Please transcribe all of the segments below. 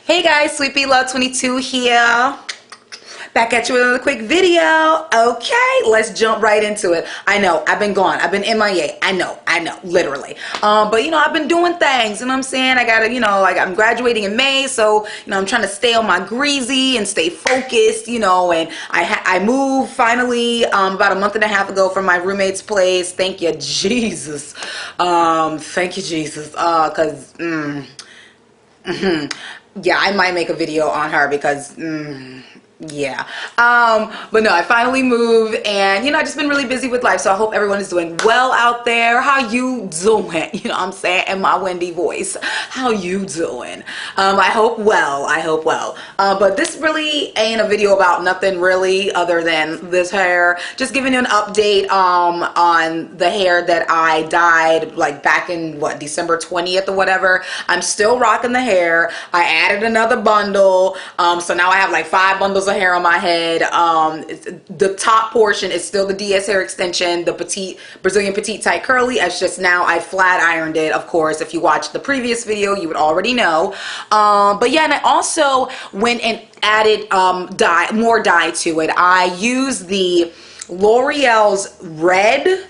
Hey guys, Sweet Bee Love 22 here. Back at you with another quick video. Okay, let's jump right into it. I know, I've been gone. I've been MIA. I know, literally. But you know, I've been doing things, you know what I'm saying? I gotta, you know, like I'm graduating in May, so, you know, I'm trying to stay on my greasy and stay focused, you know, and I moved finally about a month and a half ago from my roommate's place. Thank you, Jesus. Thank you, Jesus. Yeah, I might make a video on her because yeah, but no, I finally moved, and you know, I've just been really busy with life, so I hope everyone is doing well out there. How you doing? You know what I'm saying, in my Wendy voice, how you doing? I hope well. But this really ain't a video about nothing really other than this hair. Just giving you an update on the hair that I dyed like back in what, December 20th or whatever. I'm still rocking the hair. I added another bundle, so now I have like 5 bundles of hair on my head. The top portion is still the DS hair extension, the petite Brazilian petite tight curly. It's just now I flat ironed it. Of course, if you watched the previous video, you would already know. But yeah, and I also went and added more dye to it. I used the L'Oreal's red.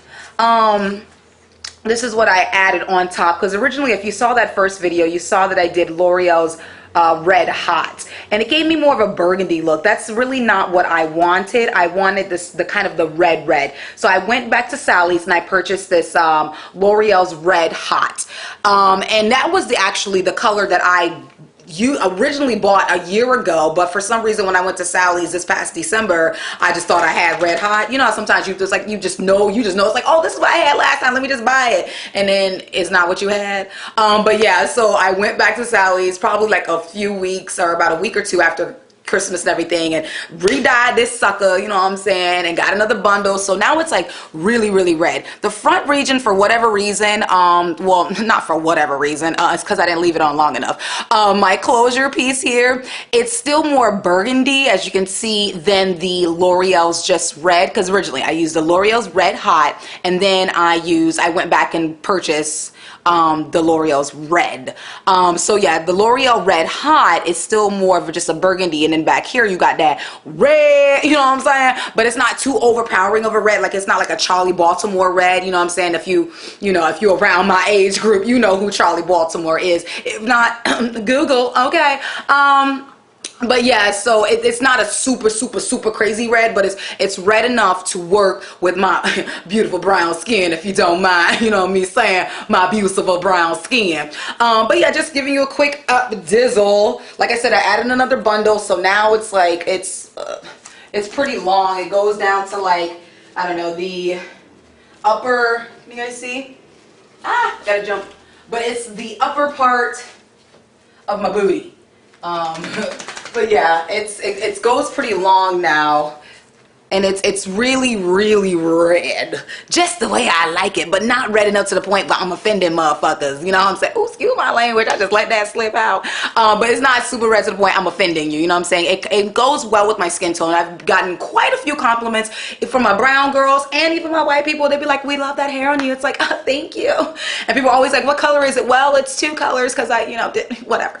This is what I added on top, because originally, if you saw that first video, you saw that I did L'Oreal's red hot, and it gave me more of a burgundy look. That's really not what I wanted. I wanted the kind of the red. So I went back to Sally's and I purchased this L'Oreal's red hot, and that was actually the color that you originally bought a year ago, but for some reason when I went to Sally's this past December, I just thought I had red hot. You know, sometimes you just know it's like, oh, this is what I had last time, let me just buy it, and then it's not what you had. But yeah, so I went back to Sally's probably like a few weeks or about a week or two after Christmas and everything, and re-dyed this sucker, you know what I'm saying, and got another bundle. So now it's like really red. The front region, for whatever reason, well, not for whatever reason, it's because I didn't leave it on long enough. My closure piece here, it's still more burgundy, as you can see, than the L'Oreal's just red, because originally I used the L'Oreal's red hot, and then I went back and purchased the L'Oreal's red. So yeah, the L'Oreal red hot is still more of just a burgundy, and then back here you got that red, you know what I'm saying, but it's not too overpowering of a red. Like, it's not like a Charlie Baltimore red, you know what I'm saying. If you're around my age group, you know who Charlie Baltimore is. If not, Google. Okay. But yeah, so it's not a super crazy red, but it's red enough to work with my beautiful brown skin, if you don't mind, you know me saying, my beautiful brown skin. But yeah, just giving you a quick dizzle. Like I said, I added another bundle, so now it's like, it's pretty long. It goes down to, like, I don't know, the upper, can you guys see? Gotta jump. But it's the upper part of my booty. But yeah, it goes pretty long now, and it's really red, just the way I like it, but not red enough to the point where I'm offending motherfuckers, you know what I'm saying? Ooh, excuse my language, I just let that slip out. But it's not super red to the point I'm offending you, you know what I'm saying? It goes well with my skin tone. I've gotten quite a few compliments from my brown girls and even my white people. They'd be like, we love that hair on you. It's like, oh, thank you. And people are always like, what color is it? Well, it's 2 colors, because I, you know, whatever.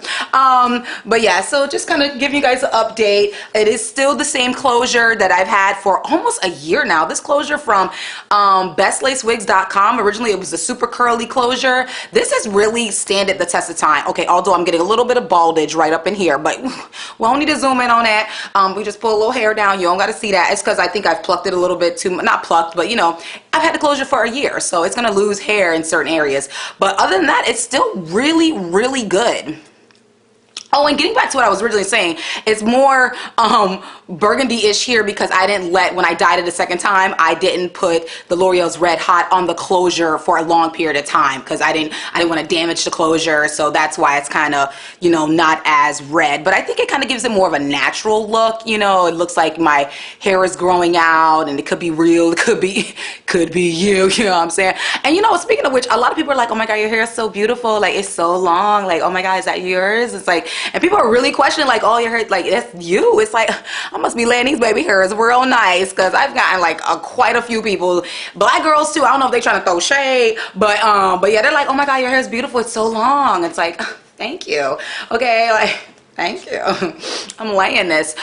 But yeah, so just kind of give you guys an update. It is still the same closure that I've had for almost a year now. This closure from bestlacewigs.com. Originally it was a super curly closure. This has really stood the test of time. Okay, although I'm getting a little bit of baldage right up in here, but we don't need to zoom in on that. We just pull a little hair down. You don't got to see that. It's because I think I've plucked it a little bit too, not plucked, but you know, I've had the closure for a year, so it's gonna lose hair in certain areas. But other than that, it's still really good. Oh, and getting back to what I was originally saying, it's more burgundy-ish here because when I dyed it a second time, I didn't put the L'Oreal's red hot on the closure for a long period of time, because I didn't want to damage the closure. So that's why it's kind of, you know, not as red. But I think it kind of gives it more of a natural look. You know, it looks like my hair is growing out, and it could be real, it could be you, you know what I'm saying? And you know, speaking of which, a lot of people are like, oh my God, your hair is so beautiful, like, it's so long, like, oh my God, is that yours? It's like, and people are really questioning, like, oh, your hair, like, that's you. It's like, I must be laying these baby hairs real nice, because I've gotten like quite a few people, black girls too. I don't know if they're trying to throw shade, but yeah, they're like, oh my God, your hair is beautiful. It's so long. It's like, thank you. Okay, like, Thank you. I'm laying this.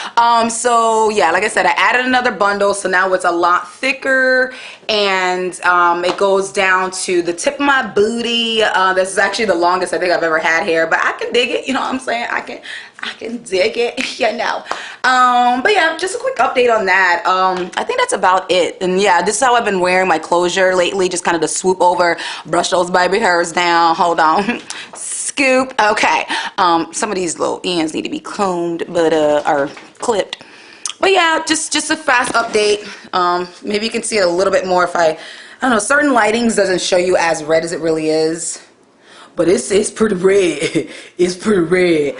So yeah, like I said, I added another bundle, so now it's a lot thicker, and it goes down to the tip of my booty. This is actually the longest I think I've ever had hair, but I can dig it. You know what I'm saying? I can dig it. You know. But yeah, just a quick update on that. I think that's about it. And yeah, this is how I've been wearing my closure lately. Just kind of to swoop over, brush those baby hairs down. Hold on. Scoop. Okay. Some of these little ends need to be combed, but or clipped. But yeah, just a fast update. Maybe you can see it a little bit more if I don't know. Certain lightings doesn't show you as red as it really is, but it's pretty red. It's pretty red.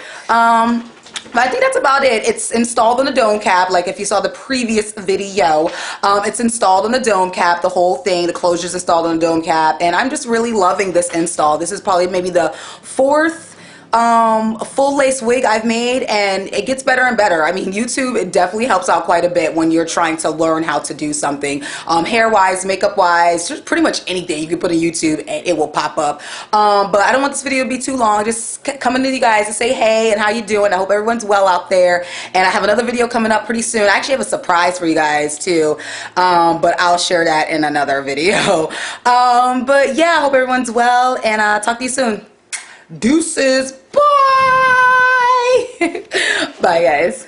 But I think that's about it. It's installed on the dome cap. Like if you saw the previous video, it's installed on the dome cap, the whole thing. The closure's installed on the dome cap. And I'm just really loving this install. This is probably maybe the fourth full lace wig I've made, and it gets better and better. I mean, YouTube, it definitely helps out quite a bit when you're trying to learn how to do something. Hair wise, makeup wise, just pretty much anything you can put on YouTube and it will pop up. But I don't want this video to be too long. Just coming to you guys to say hey and how you doing. I hope everyone's well out there. And I have another video coming up pretty soon. I actually have a surprise for you guys too. But I'll share that in another video. But yeah, I hope everyone's well, and talk to you soon. Deuces. Bye. Bye, guys.